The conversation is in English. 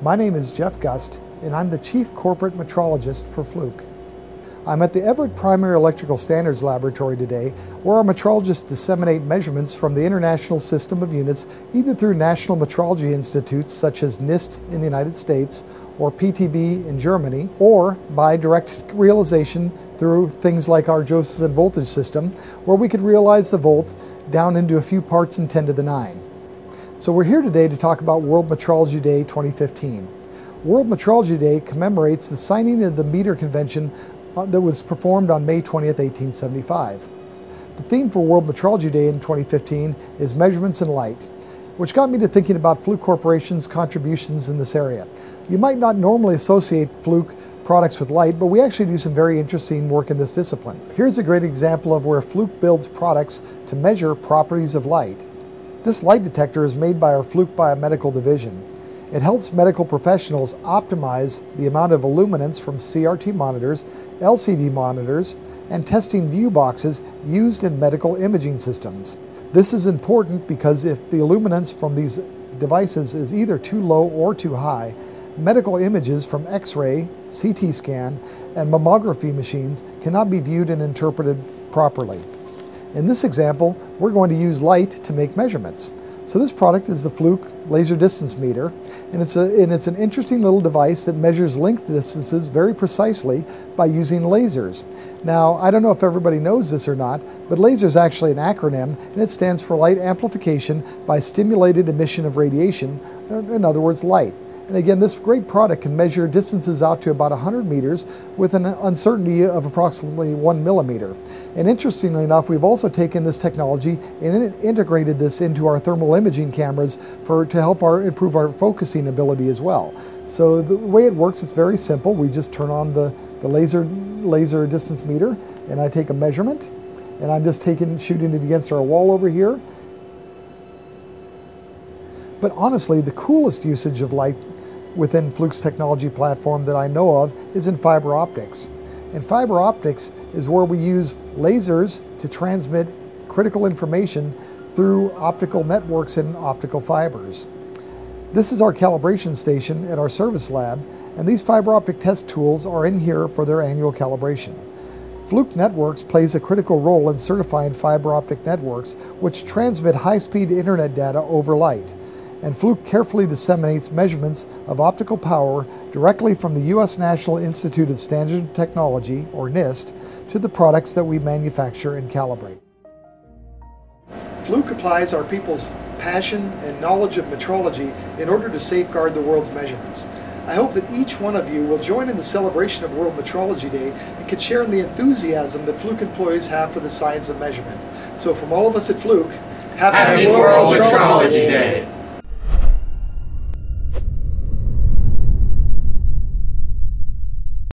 My name is Jeff Gust, and I'm the Chief Corporate Metrologist for Fluke. I'm at the Everett Primary Electrical Standards Laboratory today, where our metrologists disseminate measurements from the International System of Units either through national metrology institutes such as NIST in the United States or PTB in Germany, or by direct realization through things like our Josephson voltage system, where we could realize the volt down into a few parts in 10 to the 9. So we're here today to talk about World Metrology Day 2015. World Metrology Day commemorates the signing of the Meter Convention that was performed on May 20th, 1875. The theme for World Metrology Day in 2015 is Measurements in Light, which got me to thinking about Fluke Corporation's contributions in this area. You might not normally associate Fluke products with light, but we actually do some very interesting work in this discipline. Here's a great example of where Fluke builds products to measure properties of light. This light detector is made by our Fluke Biomedical division. It helps medical professionals optimize the amount of illuminance from CRT monitors, LCD monitors, and testing view boxes used in medical imaging systems. This is important because if the illuminance from these devices is either too low or too high, medical images from X-ray, CT scan, and mammography machines cannot be viewed and interpreted properly. In this example, we're going to use light to make measurements. So this product is the Fluke Laser Distance Meter, and it's an interesting little device that measures length distances very precisely by using lasers. Now, I don't know if everybody knows this or not, but laser is actually an acronym, and it stands for Light Amplification by Stimulated Emission of Radiation, in other words, light. And again, this great product can measure distances out to about 100 meters with an uncertainty of approximately 1 millimeter. And interestingly enough, we've also taken this technology and integrated this into our thermal imaging cameras to help improve our focusing ability as well. So the way it works is very simple. We just turn on the laser distance meter, and I take a measurement, and I'm just shooting it against our wall over here. But honestly, the coolest usage of light within Fluke's technology platform that I know of is in fiber optics. And fiber optics is where we use lasers to transmit critical information through optical networks and optical fibers. This is our calibration station at our service lab, and these fiber optic test tools are in here for their annual calibration. Fluke Networks plays a critical role in certifying fiber optic networks, which transmit high-speed internet data over light. And Fluke carefully disseminates measurements of optical power directly from the U.S. National Institute of Standards and Technology, or NIST, to the products that we manufacture and calibrate. Fluke applies our people's passion and knowledge of metrology in order to safeguard the world's measurements. I hope that each one of you will join in the celebration of World Metrology Day and can share in the enthusiasm that Fluke employees have for the science of measurement. So from all of us at Fluke, Happy World Metrology Day!